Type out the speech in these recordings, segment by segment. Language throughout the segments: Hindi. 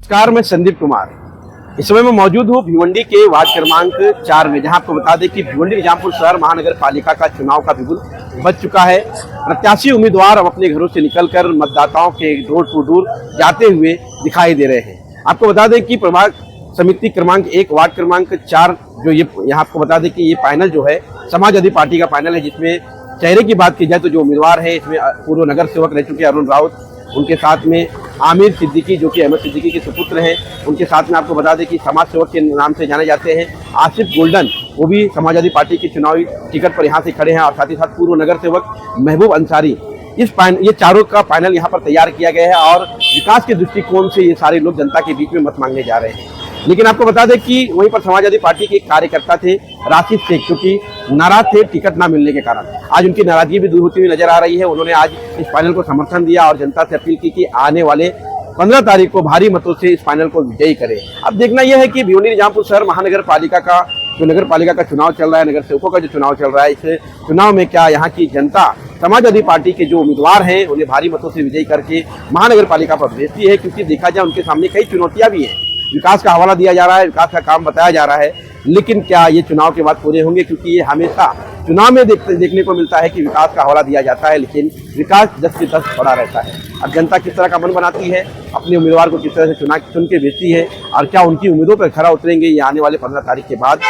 नमस्कार, मैं संदीप कुमार इस समय मैं मौजूद हूँ भिवंडी के वार्ड क्रमांक 4 में, जहां आपको बता दें कि भिवंडी निजामपुर शहर महानगर पालिका का चुनाव का बिगुल बज चुका है। प्रत्याशी उम्मीदवार अब अपने घरों से निकलकर मतदाताओं के डोर टू डोर जाते हुए दिखाई दे रहे हैं। आपको बता दें कि प्रभाग समिति क्रमांक 1 वार्ड क्रमांक 4 जो ये यहाँ आपको बता दें कि ये पैनल जो है समाजवादी पार्टी का पैनल है, जिसमें चेहरे की बात की जाए तो जो उम्मीदवार है इसमें पूर्व नगर सेवक रह चुके अरुण राउत, उनके साथ में आमिर सिद्दीकी जो कि अहमद सिद्दीकी के सुपुत्र हैं, उनके साथ में आपको बता दें कि समाज सेवक के नाम से जाने जाते हैं आसिफ गोल्डन, वो भी समाजवादी पार्टी की चुनावी टिकट पर यहाँ से खड़े हैं, और साथ ही साथ पूर्व नगर सेवक महबूब अंसारी। ये चारों का पैनल यहाँ पर तैयार किया गया है और विकास के दृष्टिकोण से ये सारे लोग जनता के बीच में मत मांगने जा रहे हैं। लेकिन आपको बता दें कि वहीं पर समाजवादी पार्टी के कार्यकर्ता थे राशिद शेख, क्योंकि नाराज थे टिकट ना मिलने के कारण। आज उनकी नाराजगी भी दूर होती हुई नजर आ रही है। उन्होंने आज इस पैनल को समर्थन दिया और जनता से अपील की कि आने वाले 15 तारीख को भारी मतों से इस पैनल को विजयी करें। अब देखना यह है कि भिवंडी निजामपुर शहर महानगर पालिका का जो नगर पालिका का चुनाव चल रहा है, नगर सेवकों का जो चुनाव चल रहा है, इस चुनाव में क्या यहाँ की जनता समाजवादी पार्टी के जो उम्मीदवार हैं उन्हें भारी मतों से विजयी करके महानगर पालिका पर भेजती है। क्योंकि देखा जाए उनके सामने कई चुनौतियां भी हैं। विकास का हवाला दिया जा रहा है, विकास का काम बताया जा रहा है, लेकिन क्या ये चुनाव के बाद पूरे होंगे? क्योंकि ये हमेशा चुनाव में देखने को मिलता है कि विकास का हवाला दिया जाता है, लेकिन विकास 10 से 10 पड़ा रहता है। अब जनता किस तरह का मन बनाती है, अपने उम्मीदवार को किस तरह से चुन के भेजती है, और क्या उनकी उम्मीदों पर खरा उतरेंगे, ये आने वाले 15 तारीख के बाद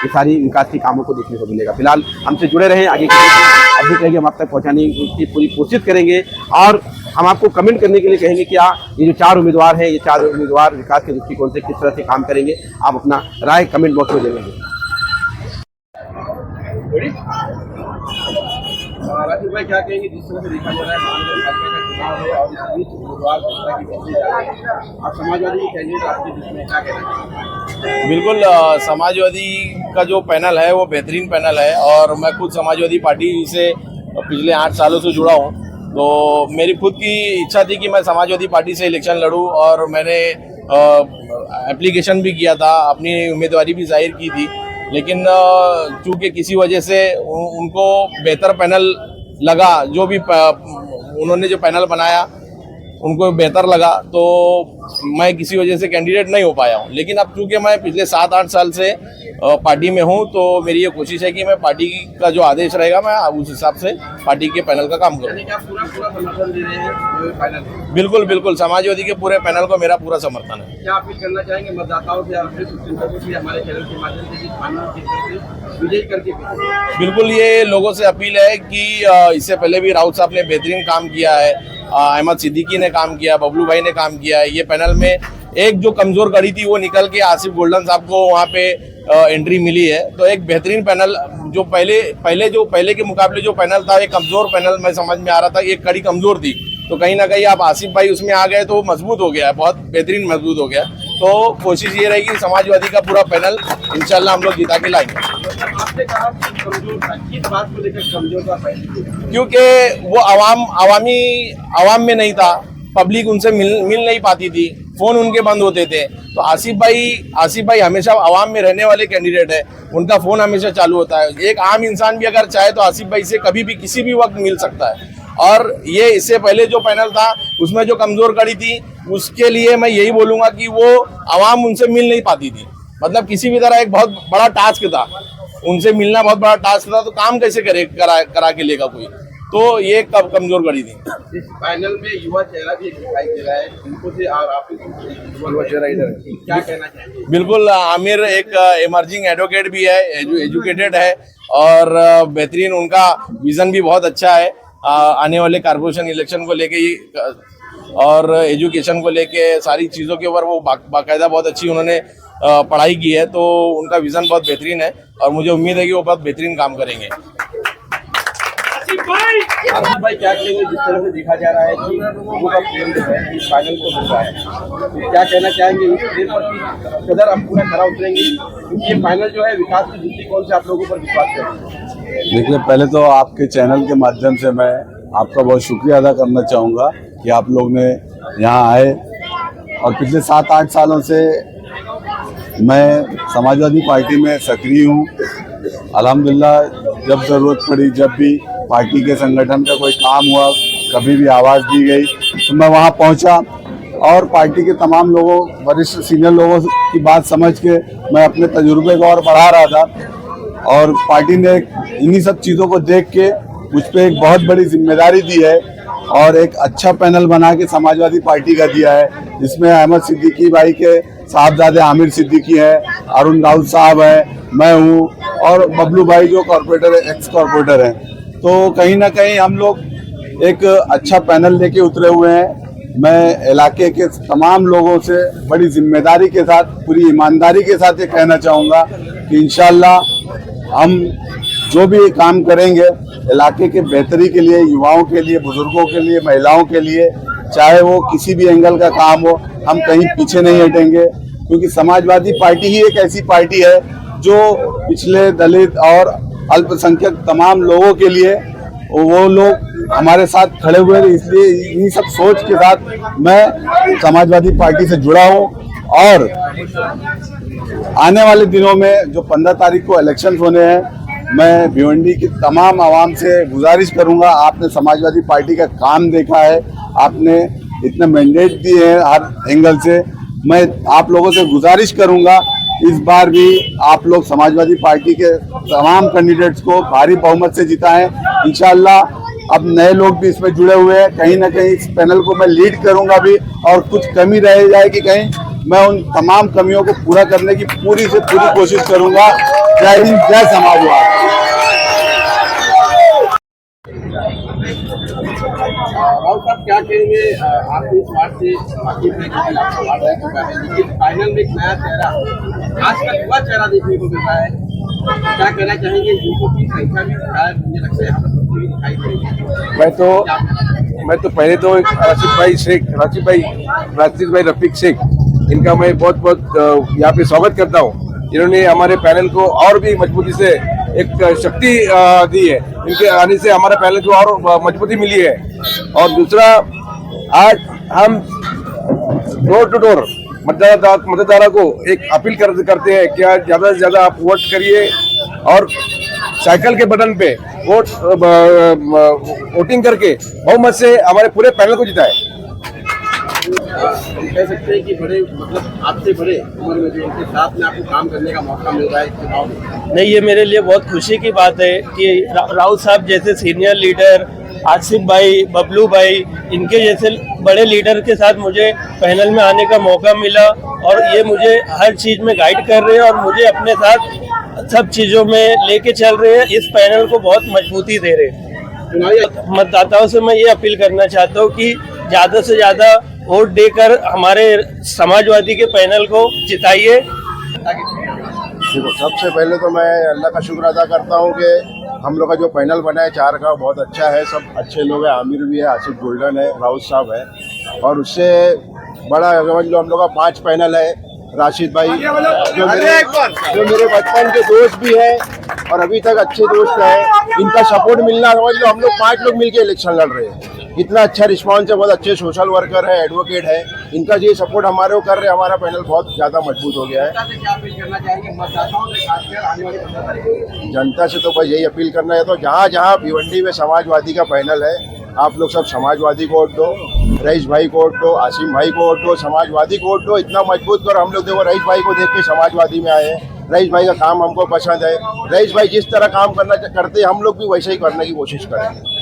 ये सारी विकास के कामों को देखने को मिलेगा। फिलहाल हमसे जुड़े रहें, आगे अपडेट रहेंगे, हम आप तक पहुँचाने की पूरी कोशिश करेंगे, और हम आपको कमेंट करने के लिए कहेंगे कि ये जो 4 उम्मीदवार हैं, ये 4 उम्मीदवार विकास के दृष्टिकोण से किस तरह से काम करेंगे। आप अपना राय कमेंट बॉक्स में देंगे। राजीव भाई, क्या कहेंगे जिस तरह से देखा जा रहा है महानगर पालिका का चुनाव है और इस बीच उम्मीदवार घोषणा की बात जा रही है, आप समाजवादी कैंडिडेट आपके बीच में क्या कहना? बिल्कुल, समाजवादी का जो पैनल है वो बेहतरीन पैनल है, और मैं खुद समाजवादी पार्टी से पिछले 8 सालों से जुड़ा हूँ। तो मेरी खुद की इच्छा थी कि मैं समाजवादी पार्टी से इलेक्शन लड़ूं, और मैंने एप्लीकेशन भी किया था, अपनी उम्मीदवारी भी जाहिर की थी। लेकिन चूँकि किसी वजह से उनको बेहतर पैनल लगा, जो भी उन्होंने जो पैनल बनाया उनको बेहतर लगा, तो मैं किसी वजह से कैंडिडेट नहीं हो पाया हूँ। लेकिन अब चूँकि मैं पिछले 7-8 साल से पार्टी में हूँ, तो मेरी ये कोशिश है कि मैं पार्टी का जो आदेश रहेगा मैं उस हिसाब से पार्टी के पैनल का काम करूँ। पूरा समर्थन दे रहे हैं पैनल? बिल्कुल बिल्कुल, समाजवादी के पूरे पैनल को मेरा पूरा समर्थन है। क्या अपील करना चाहेंगे मतदाताओं से, हमारे चैनल के माध्यम से विजयी करके? बिल्कुल, ये लोगों से अपील है कि इससे पहले भी राउत साहब ने बेहतरीन काम किया है, अहमद सिद्दीकी ने काम किया, बबलू भाई ने काम किया है। ये पैनल में एक जो कमजोर कड़ी थी वो निकल के आसिफ गोल्डन साहब को वहाँ पे एंट्री मिली है। तो एक बेहतरीन पैनल, जो पहले के मुकाबले जो पैनल था, एक कमजोर पैनल मैं समझ में आ रहा था, एक कड़ी कमजोर थी, तो कहीं ना कहीं आप आसिफ भाई उसमें आ गए तो मजबूत हो गया, बहुत बेहतरीन मजबूत हो गया। तो कोशिश ये रहेगी समाजवादी का पूरा पैनल इंशाल्लाह हम लोग जिता के लाएंगे। आपने कहा कि कमजोर था, किस बात को लेकर कमजोर था? क्योंकि वो आवाम में नहीं था, पब्लिक उनसे मिल नहीं पाती थी, फोन उनके बंद होते थे। तो आसिफ भाई हमेशा आवाम में रहने वाले कैंडिडेट है, उनका फोन हमेशा चालू होता है। एक आम इंसान भी अगर चाहे तो आसिफ भाई से कभी भी किसी भी वक्त मिल सकता है। और ये इससे पहले जो पैनल था उसमें जो कमजोर कड़ी थी, उसके लिए मैं यही बोलूंगा कि वो आवाम उनसे मिल नहीं पाती थी। मतलब किसी भी तरह एक बहुत बड़ा टास्क था, उनसे मिलना बहुत बड़ा टास्क था, तो काम कैसे करा के लेगा कोई? तो ये कमजोर कड़ी थी। इस पैनल में युवा चेहरा भी दिखाई दे रहा है, उनको से आप युवा चेहरा इधर क्या कहना चाहेंगे? बिल्कुल, आमिर एक इमर्जिंग एडवोकेट भी है, एजुकेटेड है, और बेहतरीन उनका विजन भी बहुत अच्छा है आने वाले कारपोरेशन इलेक्शन को लेके ही, और एजुकेशन को लेके सारी चीज़ों के ऊपर वो बाकायदा बहुत अच्छी उन्होंने पढ़ाई की है। तो उनका विजन बहुत बेहतरीन है, और मुझे उम्मीद है कि वो बहुत बेहतरीन काम करेंगे। आसिफ भाई, क्या कहेंगे जिस तरह से देखा जा रहा है कि लोगों का प्रेम जो है इस पैनल को मिल रहा है, तो क्या कहना चाहेंगे इस प्रेम पर कदर आप पूरा खरा उतरेंगे? क्योंकि ये पैनल जो है विकास के दृष्टिकोण से आप लोगों पर विश्वास करेंगे। देखिए, पहले तो आपके चैनल के माध्यम से मैं आपका बहुत शुक्रिया अदा करना चाहूँगा कि आप लोग ने यहाँ आए, और पिछले 7-8 सालों से मैं समाजवादी पार्टी में सक्रिय हूँ। अल्हम्दुलिल्लाह, जब ज़रूरत पड़ी, जब भी पार्टी के संगठन का कोई काम हुआ, कभी भी आवाज़ दी गई तो मैं वहाँ पहुँचा, और पार्टी के तमाम लोगों, वरिष्ठ सीनियर लोगों की बात समझ के मैं अपने तजुर्बे को और बढ़ा रहा था, और पार्टी ने इन्हीं सब चीज़ों को देख के मुझ पर एक बहुत बड़ी जिम्मेदारी दी है और एक अच्छा पैनल बना के समाजवादी पार्टी का दिया है, जिसमें अहमद सिद्दीकी भाई के साहबजादे आमिर सिद्दीकी है, अरुण राउत साहब है, मैं हूँ और बबलू भाई जो कॉर्पोरेटर है, एक्स कॉर्पोरेटर हैं। तो कहीं ना कहीं हम लोग एक अच्छा पैनल लेके उतरे हुए हैं। मैं इलाके के तमाम लोगों से बड़ी जिम्मेदारी के साथ, पूरी ईमानदारी के साथ ये कहना चाहूँगा कि इंशाल्लाह हम जो भी काम करेंगे इलाके के बेहतरी के लिए, युवाओं के लिए, बुजुर्गों के लिए, महिलाओं के लिए, चाहे वो किसी भी एंगल का काम हो, हम कहीं पीछे नहीं हटेंगे। क्योंकि समाजवादी पार्टी ही एक ऐसी पार्टी है जो पिछले दलित और अल्पसंख्यक तमाम लोगों के लिए वो लोग हमारे साथ खड़े हुए हैं। इसलिए इन्हीं सब सोच के साथ मैं समाजवादी पार्टी से जुड़ा हूँ और आने वाले दिनों में जो 15 तारीख को इलेक्शन होने हैं, मैं भिवंडी की तमाम आवाम से गुजारिश करूंगा, आपने समाजवादी पार्टी का काम देखा है, आपने इतने मैंडेट दिए हैं हर एंगल से, मैं आप लोगों से गुजारिश करूंगा इस बार भी आप लोग समाजवादी पार्टी के तमाम कैंडिडेट्स को भारी बहुमत से जिताएं। इंशाल्लाह अब नए लोग भी इसमें जुड़े हुए हैं, कहीं ना कहीं इस पैनल को मैं लीड करूंगा भी, और कुछ कमी रह जाएगी कहीं, मैं उन तमाम कमियों को पूरा करने की पूरी से पूरी कोशिश करूंगा। जय हिंद, जय समाजवाद। राहुल साहब क्या कहेंगे, आपके इस वार्ड से बाकी आपका वार्ड रह चुका है, लेकिन फाइनल में एक नया चेहरा, खासकर युवा चेहरा देखने को मिल रहा है, क्या कहना चाहेंगे? युवकों की संख्या भी शायद मुझे लगता है यहाँ पर बढ़ती हुई दिखाई दे रही है। मैं तो पहले तो राशिद भाई रफीक शेख, इनका मैं बहुत बहुत यहाँ पे स्वागत करता हूँ। इन्होंने हमारे पैनल को और भी मजबूती से एक शक्ति दी है, इनके आने से हमारे पैनल को और मजबूती मिली है। और दूसरा, आज हम डोर टू डोर मतदाता को एक अपील करते हैं कि ज़्यादा से ज़्यादा आप वोट करिए और साइकिल के बटन पे वोटिंग करके बहुमत से हमारे पूरे पैनल को जिताए। कह सकते हैं कि बड़े, मतलब आपसे बड़े उम्र में जो उनके साथ में आपको काम करने का मौका मिल रहा है चुनाव में। नहीं, ये मेरे लिए बहुत खुशी की बात है कि राउत साहब जैसे सीनियर लीडर, आसिफ भाई, बबलू भाई, इनके जैसे बड़े लीडर के साथ मुझे पैनल में आने का मौका मिला और ये मुझे हर चीज़ में गाइड कर रहे हैं और मुझे अपने साथ सब चीज़ों में लेके चल रहे हैं। इस पैनल को बहुत मजबूती दे रहे हैं। मतदाताओं से मैं ये अपील करना चाहता हूँ कि ज़्यादा से ज़्यादा वोट देकर हमारे समाजवादी के पैनल को जिताइए। देखो, सबसे पहले तो मैं अल्लाह का शुक्र अदा करता हूँ कि हम लोग का जो पैनल बना है 4 का, बहुत अच्छा है, सब अच्छे लोग हैं, आमिर भी है, आसिफ गोल्डन है, राउत साहब है, और उससे बड़ा समझ लो हम लोग का 5 पैनल है। राशिद भाई जो मेरे बचपन के दोस्त भी है और अभी तक अच्छे दोस्त हैं, इनका सपोर्ट मिलना, समझ लो हम लोग 5 लोग मिलके इलेक्शन लड़ रहे हैं। इतना अच्छा रिस्पॉन्स है, बहुत अच्छे सोशल वर्कर है, एडवोकेट है, इनका ये सपोर्ट हमारे को कर रहे हैं, हमारा पैनल बहुत ज़्यादा मजबूत हो गया है। जनता से तो बस यही अपील करना है, तो जहाँ जहाँ भिवंडी में समाजवादी का पैनल है, आप लोग सब समाजवादी को वोट दो, रईस भाई को वोट दो, आसिम भाई को वोट दो, समाजवादी को वोट दो, इतना मजबूत करो। हम लोग देखो रईस भाई को देख के समाजवादी में आए हैं, रईस भाई का काम हमको पसंद है, रईस भाई जिस तरह काम करना करते हैं हम लोग भी वैसे ही करने की कोशिश करेंगे।